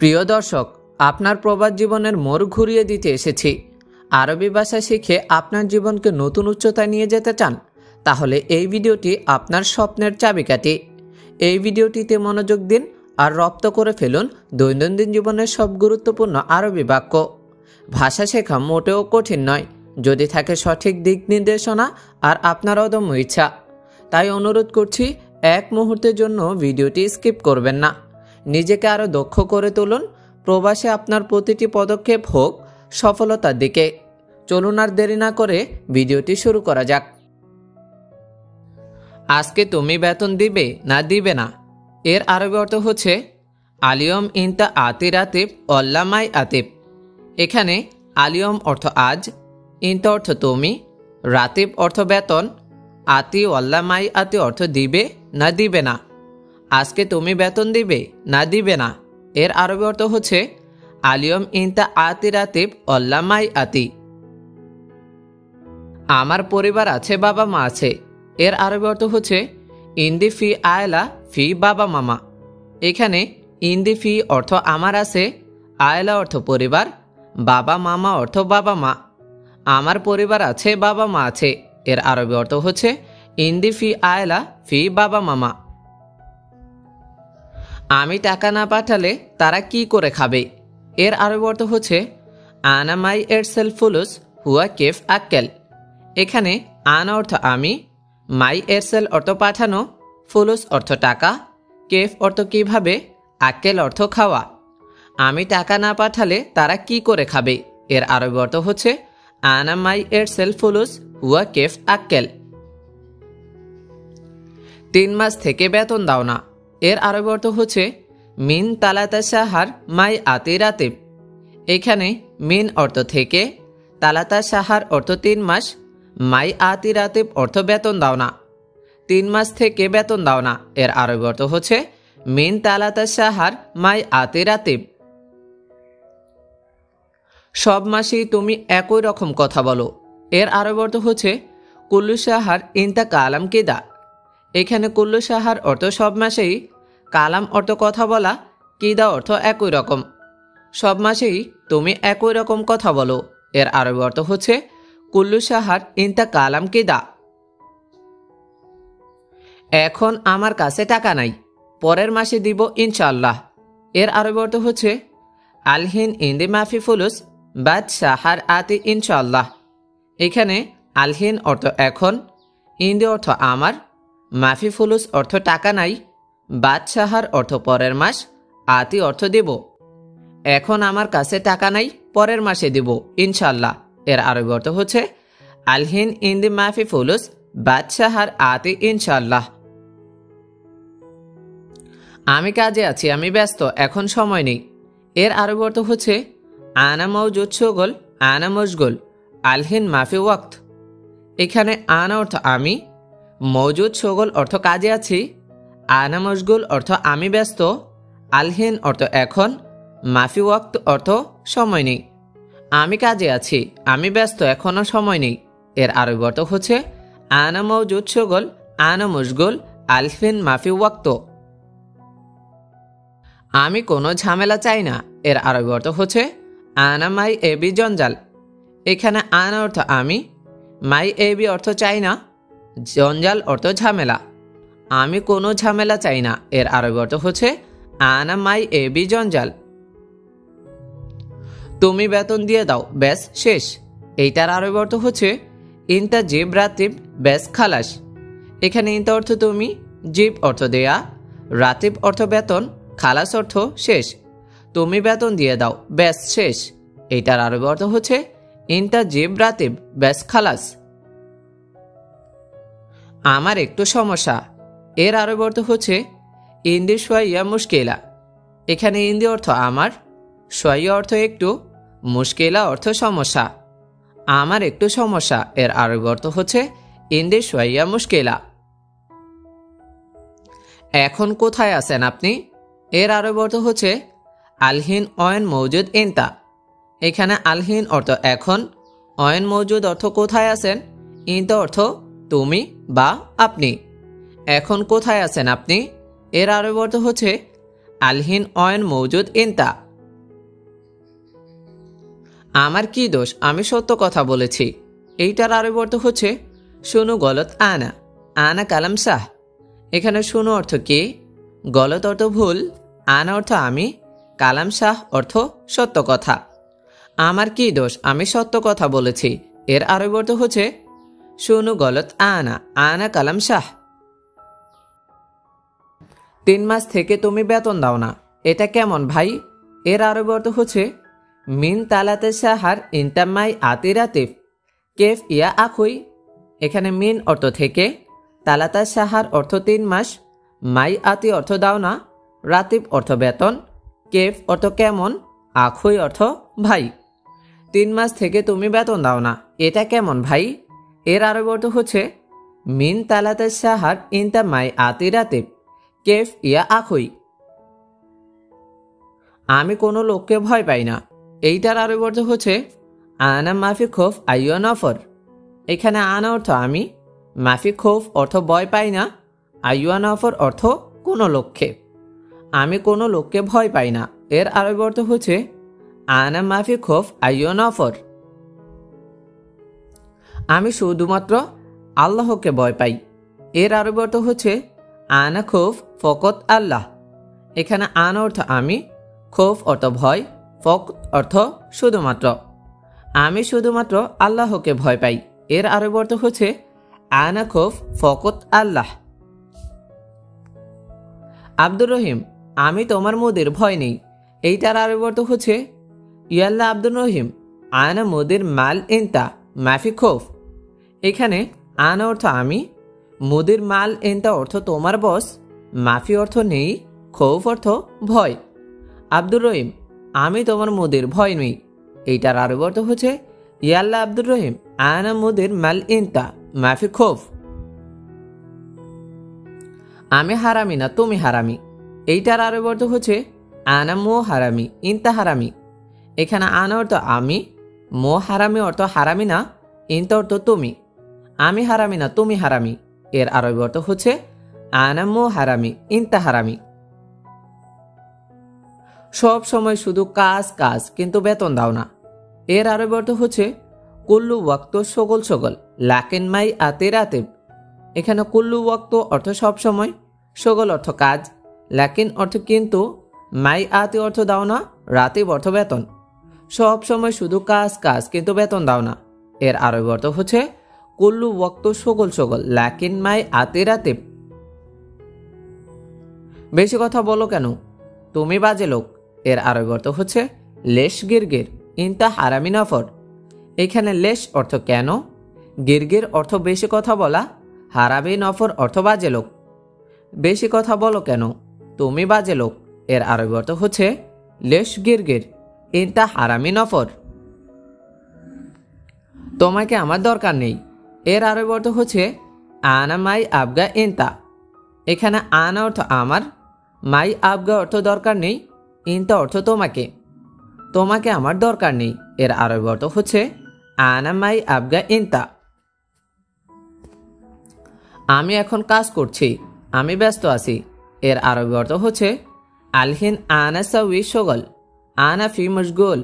প্রিয় দর্শক, আপনার প্রবাস জীবনের মোড় ঘুরিয়ে দিতে এসেছি। আরবি ভাষা শিখে আপনার জীবনকে নতুন উচ্চতায় নিয়ে যেতে চান? তাহলে এই ভিডিওটি আপনার স্বপ্নের চাবিকাঠি। এই ভিডিওটিতে মনোযোগ দিন আর রপ্ত করে ফেলুন দৈনন্দিন জীবনের সব গুরুত্বপূর্ণ আরবি বাক্য। ভাষা শেখা মোটেও কঠিন নয়, যদি থাকে সঠিক দিক নির্দেশনা আর আপনার অদম্য ইচ্ছা। তাই অনুরোধ করছি, এক মুহূর্তের জন্য ভিডিওটি স্কিপ করবেন না। নিজেকে আরও দক্ষ করে তুলুন। প্রবাসে আপনার প্রতিটি পদক্ষেপ হোক সফলতার দিকে। চলুন আর দেরি না করে ভিডিওটি শুরু করা যাক। আজকে তুমি বেতন দিবে না দিবে না, এর আরবি অর্থ হচ্ছে আলিয়ম ইনতা আতি রাতিব অল্লামাই আতিব। এখানে আলিয়ম অর্থ আজ, ইনতা অর্থ তুমি, রাতিব অর্থ বেতন, আতি অল্লামাই আতি অর্থ দিবে না দিবে না। আজকে তুমি বেতন দিবে না দিবে না, এর আরবি অর্থ হচ্ছে আলিয়ম ইনতা আতি রাতিব অল্লামাই আতি। আমার পরিবার আছে, বাবা মা আছে, এর আরবি অর্থ হচ্ছে ইন্দি ফি আয়লা ফি বাবা মামা। এখানে ইন্দি ফি অর্থ আমার আছে, আয়লা অর্থ পরিবার, বাবা মামা অর্থ বাবা মা। আমার পরিবার আছে, বাবা মা আছে, এর আরবি অর্থ হচ্ছে ইন্দি ফি আয়লা ফি বাবা মামা। আমি টাকা না পাঠালে তারা কি করে খাবে? এর আরবি অর্থ হচ্ছে আনা মাই এরসেল ফুলুস হুয়া কেফ আক্কেল। এখানে আনা অর্থ আমি, মাই এরসেল অর্থ পাঠানো, ফুলুস অর্থ টাকা, কেফ অর্থ কিভাবে, আক্কেল অর্থ খাওয়া। আমি টাকা না পাঠালে তারা কি করে খাবে? এর আরবি অর্থ হচ্ছে আনা মাই এরসেল ফুলুস হুয়া কেফ আক্কেল। 3 মাস থেকে বেতন দাও না, এর আরবি অর্থ হচ্ছে মিন তালাতা সাহার মাই আতি রাতিব। এখানে মিন অর্থ থেকে, তালাতা সাহার অর্থ 3 মাস, মাই আতি রাতিব অর্থ বেতন দাও না। 3 মাস থেকে বেতন দাও না, এর আরবি অর্থ হচ্ছে মিন তালাতা সাহার মাই আতি রাতিব। সব মাসেই তুমি একই রকম কথা বলো, এর আরবি অর্থ হচ্ছে কুল্লু সাহার ইনতা কালাম কিদা। এখানে কুল্লু সাহার অর্থ সব মাসেই, কালাম অর্থ কথা বলা, কিদা অর্থ একই রকম। সব মাসেই তুমি একই রকম কথা বলো, এর আরবি অর্থ হচ্ছে কুল্লু সাহার ইনতা কালাম কিদা। এখন আমার কাছে টাকা নাই, পরের মাসে দিব ইনশাআল্লাহ। এর আরবি অর্থ হচ্ছে আলহিন ইন্দি মাফি ফুলুস বাদ সাহার আতি ইনশাআল্লাহ। এখানে আলহিন অর্থ এখন, ইন্দি অর্থ আমার, মাফি ফুলুস অর্থ টাকা নাই, বাদশাহার অর্থ পরের মাস, আতি অর্থ দেব। এখন আমার কাছে টাকা নাই, পরের মাসে দেব ইনশাল্লাহ। এর আরবি অর্থ হচ্ছে আলহিন ইন্দি মাফি ফুলুস বাদশাহার আতি ইনশাল্লাহ। আমি কাজে আছি, আমি ব্যস্ত, এখন সময় নেই। এর আরবি অর্থ হচ্ছে আনা মৌজুদ শগল আনা মশগুল আলহিন মাফি ওয়াক্ত। এখানে আনা অর্থ আমি, মৌজুদ শগল অর্থ কাজে আছি, আনা মশগুল অর্থ আমি ব্যস্ত, আলহিন অর্থ এখন, মাফি ওয়াক্ত অর্থ সময় নেই। আমি কাজে আছি, আমি ব্যস্ত, এখনও সময় নেই। এর আরবি অর্থ হচ্ছে আনা মৌজুদ শগল আনা মশগুল আলহিন মাফি ওয়াক্ত। আমি কোনো ঝামেলা চাই না, এর আরবি অর্থ হচ্ছে আনা মাই এবি জঞ্জাল। এখানে আনা অর্থ আমি, মাই এবি অর্থ চাই না, জঞ্জাল অর্থ ঝামেলা। আমি কোনো ঝামেলা চাই না, এর আরবি অর্থ হচ্ছে আনা মাই এবি জঞ্জাল। তুমি বেতন দিয়ে দাও, ব্যাস শেষ। এইটার আরবি অর্থ হচ্ছে ইনতা জিব রাতিব ব্যাস খালাস। এখানে ইনতা অর্থ তুমি, জিব অর্থ দেয়া, রাতিব অর্থ বেতন, খালাস অর্থ শেষ। তুমি বেতন দিয়ে দাও, ব্যাস শেষ। এইটার আরবি অর্থ হচ্ছে ইনতা জিব রাতিব ব্যাস খালাস। আমার একটু সমস্যা, এর আরবি অর্থ হচ্ছে ইন্দি সোয়াইয়া মুশকিলা। এখানে ইন্দি অর্থ আমার, সোয়াইয়া অর্থ একটু, মুশকিলা অর্থ সমস্যা। আমার একটু সমস্যা, এর আরবি অর্থ হচ্ছে ইন্দি সোয়াইয়া মুশকিলা। এখন কোথায় আছেন আপনি? এর আরবি অর্থ হচ্ছে আলহিন অয়ন মৌজুদ ইনতা। এখানে আলহিন অর্থ এখন, অয়ন মৌজুদ অর্থ কোথায় আছেন, ইনতা অর্থ তুমি বা আপনি। এখন কোথায় আছেন আপনি? এর আরবি অর্থ হচ্ছে আলহিন অয়ন মৌজুদ ইনতা। আমার কি দোষ, আমি সত্য কথা বলেছি। এইটার আরবি অর্থ হচ্ছে শুনু গলত আনা, আনা কালাম সাহ। এখানে শুনু অর্থ কি, গলত অর্থ ভুল, আনা অর্থ আমি, কালাম শাহ অর্থ সত্য কথা। আমার কি দোষ, আমি সত্য কথা বলেছি, এর আরবি অর্থ হচ্ছে শুনু গলত আনা, আনা কালাম শাহ। 3 মাস থেকে তুমি বেতন দাও না, এটা কেমন ভাই? এর আরবি অর্থ হচ্ছে মিন তালাতে শাহার ইন্তামাই আতিরাতিফ কেফ ইয়া আখুই। এখানে মিন অর্থ থেকে, তালাতা শাহার অর্থ 3 মাস, মাই আতি অর্থ দাও না, রাতিব অর্থ বেতন, কেফ অর্থ কেমন, আখুই অর্থ ভাই। 3 মাস থেকে তুমি বেতন দাও না, এটা কেমন ভাই? এর আরবি অর্থ হচ্ছে মিন তালাতে শাহার ইন্তামাই আতিরাতিফ কেফ ইয়া আখুই। আমি কোনো লোককে ভয় পাই না, এইটার আরবি অর্থ হচ্ছে আনা মাফি খোফ আইয়া নফর। এখানে আনা অর্থ আমি, মাফি খোফ অর্থ ভয় পাই না, আইয়া নফর অর্থ কোনো লোককে। আমি কোনো লোককে ভয় পাই না, এর আরবি অর্থ হচ্ছে আনা মাফি খোফ আইয়া নফর। আমি শুধুমাত্র আল্লাহকে ভয় পাই, এর আরবি অর্থ হচ্ছে আনা খোফ ফকত আল্লাহ। এখানে আনা অর্থ আমি, খোফ অর্থ ভয়, ফকত অর্থ শুধুমাত্র। আমি শুধুমাত্র আল্লাহকে ভয় পাই, এর আরবি অর্থ হচ্ছে আনা খোফ ফকত আল্লাহ। আব্দুর রহিম, আমি তোমার মুদির ভয় নেই, এইটার আরবি অর্থ হচ্ছে ইয়াল্লা আব্দুর রহিম আনা মুদির মাল ইনতা মাফি খোফ। এখানে আনা অর্থ আমি, মুদির মাল ইনতা অর্থ তোমার বস, মাফি অর্থ নেই, খৌফ অর্থ ভয়। আব্দুর রহিম, আমি তোমার মুদির ভয় নেই, এইটার আরবি অর্থ হচ্ছে ইয়াল্লা আব্দুর রহিম আনা মুদির মাল ইনতা মাফি খৌফ। আমি হারামি না, তুমি হারামি, এইটার আরবি অর্থ হচ্ছে আনা মো হারামি ইনতা হারামি। এখানে আনা অর্থ আমি, মো হারামি অর্থ হারামি না, ইনতা অর্থ তুমি। আমি হারামি না, তুমি হারামি, এর আরবি অর্থ হচ্ছে আনা মো হারামি ইনতা হারামি। সব সময় শুধু কাজ কাজ কিন্তু বেতন দাও না, এর আরবি অর্থ হচ্ছে কুল্লু ওয়াক্ত সগল সগল লাকিন মাই আতে রাতেব। এখানে কুল্লু ওয়াক্ত অর্থ সব সময়, সগল অর্থ কাজ, লাকিন অর্থ কিন্তু, মাই আতে অর্থ দাও না, রাতেব অর্থ বেতন। সব সময় শুধু কাজ কাজ কিন্তু বেতন দাও না, এর আরবি অর্থ হচ্ছে কুল্লু ওয়াক্ত সগল সগল লাকিন মাই আতে রাতেব। বেশি কথা বলো কেন, তুমি বাজে লোক, এর আরবি অর্থ হচ্ছে লেশ গিরগির ইনতা হারামি নফর। এখানে লেশ অর্থ কেন, গিরগির অর্থ বেশি কথা বলা, হারামি নফর অর্থ বাজে লোক। বেশি কথা বলো কেন, তুমি বাজে লোক, এর আরবি অর্থ হচ্ছে লেশ গিরগির ইনতা হারামি নফর। তোমাকে আমার দরকার নেই, এর আরবি অর্থ হচ্ছে আনা মাই আবগা ইনতা। এখানে আনা অর্থ আমার, মাই আবগা অর্থ দরকার নেই, ইনতা অর্থ তোমাকে। তোমাকে আমার দরকার নেই, এর আরবি অর্থ হচ্ছে আনা মাই আবগা ইনতা। আমি এখন কাজ করছি, আমি ব্যস্ত আছি, এর আরবি অর্থ হচ্ছে আলহিন আনা সাউই শগল আনা ফি মশগুল।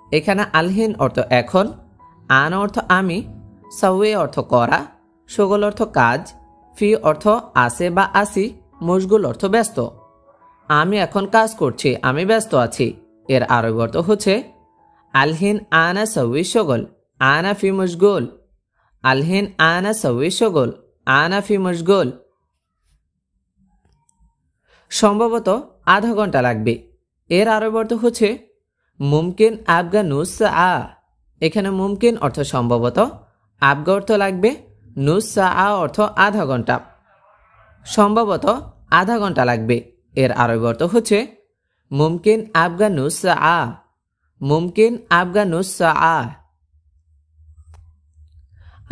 এখানে আলহিন অর্থ এখন, আনা অর্থ আমি, সাউই অর্থ করা, শগল অর্থ কাজ, ফি অর্থ আছে বা আসি, মশগুল অর্থ ব্যস্ত। আমি এখন কাজ করছি, আমি ব্যস্ত আছি, এর আরবি অর্থ হচ্ছে আলহিন আনা সাউই শগল আনা ফি মশগুল। আলহিন আনা সাউই শগল আনা ফি মশগুল। সম্ভবত আধা ঘন্টা লাগবে, এর আরবি অর্থ হচ্ছে মুমকিন আবগা নুস আ। এখানে মুমকিন অর্থ সম্ভবত, আবগা অর্থ লাগবে, নুস আ অর্থ আধা ঘন্টা। সম্ভবত আধা ঘন্টা লাগবে, এর আরবি অর্থ হচ্ছে মুমকিন আবগা নুস আ, মুমকিন আবগা নুস আ।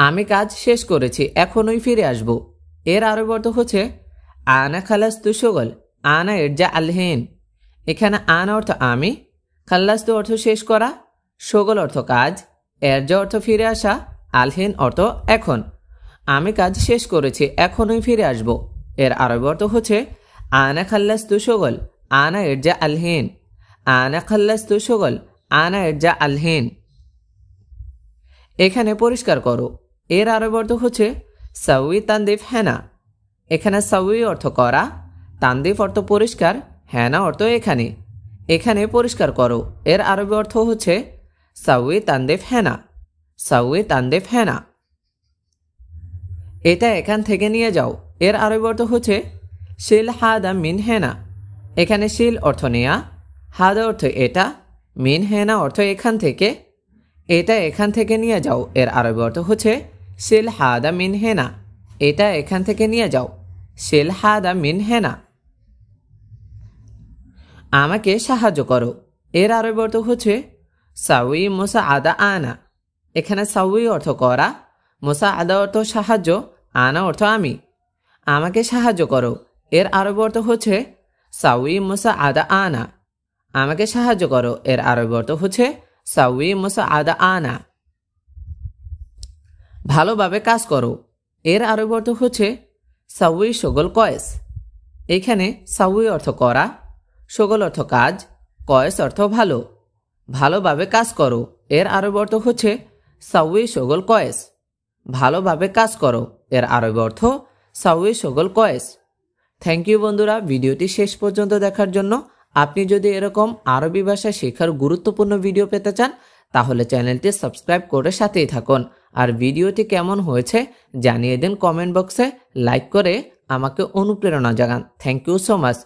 আমি কাজ শেষ করেছি, এখনই ফিরে আসব, এর আরবি অর্থ হচ্ছে আনা খালাস্তু শগল আনা ইরজা আলহিন। এখানে আনা অর্থ আমি, খাল্লাস্তু অর্থ শেষ করা, শগল অর্থ কাজ, এরজা অর্থ ফিরে আসা, আলহিন অর্থ এখন। আমি কাজ শেষ করেছি, এখনই ফিরে আসব, এর আরবি অর্থ হচ্ছে আনা খাল্লাস্তু শগল আনা ইরজা আলহিন। আনা খাল্লাস্তু শগল আনা ইরজা আলহিন। এখানে পরিষ্কার করো এর আরবি অর্থ হচ্ছে সাউই তানদিফ হেনা। এখানে সাউই অর্থ করা, তানদিফ অর্থ পরিষ্কার, হেনা অর্থ এখানে। এখানে পরিষ্কার করো এর আরবি অর্থ হচ্ছে সাউই তানদিফ হেনা। সাউই তানদিফ হেনা। এটা এখান থেকে নিয়ে যাও এর আরবি অর্থ হচ্ছে শিল হাদা মিন হেনা। এখানে শিল অর্থ নেয়া, হাদা অর্থ এটা, মিন হেনা অর্থ এখান থেকে। এটা এখান থেকে নিয়ে যাও এর আরবি অর্থ হচ্ছে শিল হাদা মিন হেনা। এটা এখান থেকে নিয়ে যাও, শিল হাদা মিন হেনা। আমাকে সাহায্য করো এর আরবি অর্থ হচ্ছে সাউই মুসা আদা আনা। এখানে সাউই অর্থ করা, মুসা আদা অর্থ সাহায্য, আনা অর্থ আমি। আমাকে সাহায্য করো এর আরবি অর্থ হচ্ছে সাউই মুসা আদা আনা। আমাকে সাহায্য করো এর আরবি অর্থ হচ্ছে সাউই মুসা আদা আনা। ভালোভাবে কাজ করো এর আরবি অর্থ হচ্ছে সাউই শগল কয়েস। এখানে সাউই অর্থ করা, শগল অর্থ কাজ, কয়েস অর্থ ভালো। ভালোভাবে কাজ করো এর আরবি অর্থ হচ্ছে সাউই শগল কয়েস। ভালোভাবে কাজ করো এর আরবি অর্থ সাউই শগল কয়েস। থ্যাংক ইউ বন্ধুরা ভিডিওটি শেষ পর্যন্ত দেখার জন্য। আপনি যদি এরকম আরবি ভাষা শেখার গুরুত্বপূর্ণ ভিডিও পেতে চান তাহলে চ্যানেলটি সাবস্ক্রাইব করে সাথেই থাকুন। আর ভিডিওটি কেমন হয়েছে জানিয়ে দিন কমেন্ট বক্সে, লাইক করে আমাকে অনুপ্রেরণা জাগান। Thank you so much.